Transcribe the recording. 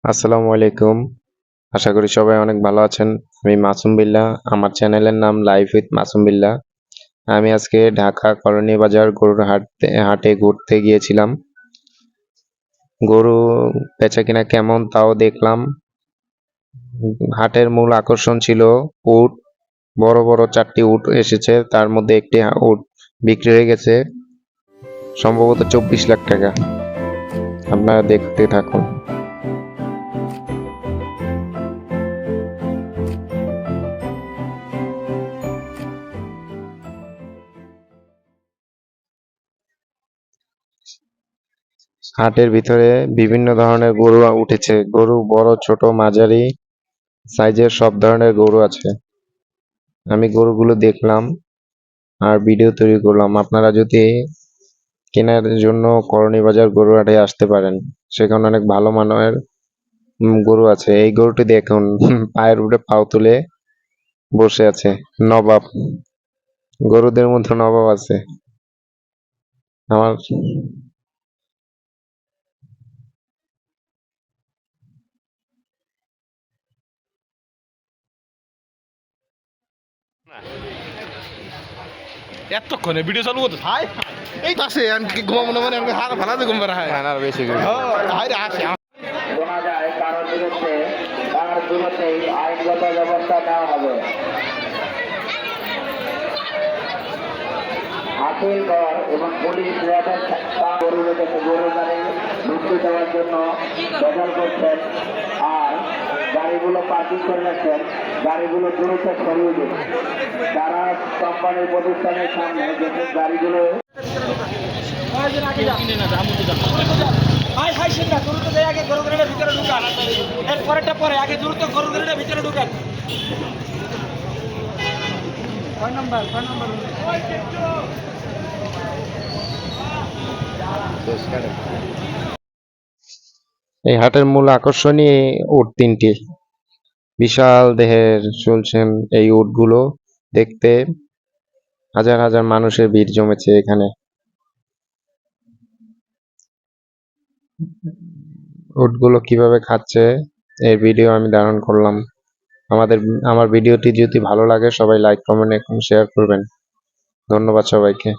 আসসালামু আলাইকুম। আশা করি সবাই অনেক ভালো আছেন। আমি মাসুম বিল্লাহ। আমার চ্যানেলের নাম লাইফ উইথ মাসুম বিল্লাহ। আমি আজকে ঢাকা কলোনি বাজার গরুর হাটে ঘুরতে গিয়েছিলাম। গরু বেচাকেনা কেমন তাও দেখলাম। হাটের মূল আকর্ষণ ছিল উট। বড় বড় 4টি উট এসেছে, তার মধ্যে একটি উট বিক্রি হয়ে গেছে সম্ভবত 24 লাখ টাকা। আপনারা দেখতে থাকুন। হাটের ভিতরে বিভিন্ন ধরনের গরু উঠেছে। গরু বড়, ছোট, মাঝারি সাইজের সব ধরনের গরু আছে। আমি গরুগুলো দেখলাম আর ভিডিও তৈরি করলাম। আপনারা যদি কেনার জন্য করণী বাজার গরুর হাটে আসতে পারেন, সেখানে অনেক ভালো মানের গরু আছে। এই গরুটি দেখুন, পায়ের উপরে পাও তুলে বসে আছে। নবাব, গরুদের মধ্যে নবাব আছে। আমার এতক্ষণে ভিডিও চালু করতে ভাই এই তো আছে কি ঘুমাবো না মানে আমাকে হাত ভালো ঘুম পারা হয় আর বেশি করে হাই রে আসে শোনা যায় কারোর বিরুদ্ধে তার বিরুদ্ধেই আইনগত ব্যবস্থা নেওয়া হবে। আপিল কর এবং পুলিশ গরু রেখেছে, গরু গাড়ি ঢুকতে দেওয়ার জন্য বেজাল করছেন আর গাড়িগুলো পার্কিং করে রাখছেন। গাড়িগুলো দ্রুত সরিয়ে দিন। তারা কোম্পানির প্রতিষ্ঠানের সামনে যেসব গাড়িগুলো হাই হাই সেটা দ্রুত যাই আগে গরু গাড়িটার ভিতরে ঢুকান এর পরেরটা পরে আগে দ্রুত গরু গাড়িটার ভিতরে ঢুকান কয় নাম্বার এই হাটের মূল আকর্ষণই উট 3টি। বিশাল দেহের চলছেন এই উটগুলো দেখতে হাজার হাজার মানুষের ভিড় জমেছে এখানে। উটগুলো কিভাবে খাচ্ছে এর ভিডিও আমি ধারণ করলাম। আমার ভিডিওটি যদি ভালো লাগে সবাই লাইক, কমেন্ট এবং শেয়ার করবেন। ধন্যবাদ সবাইকে।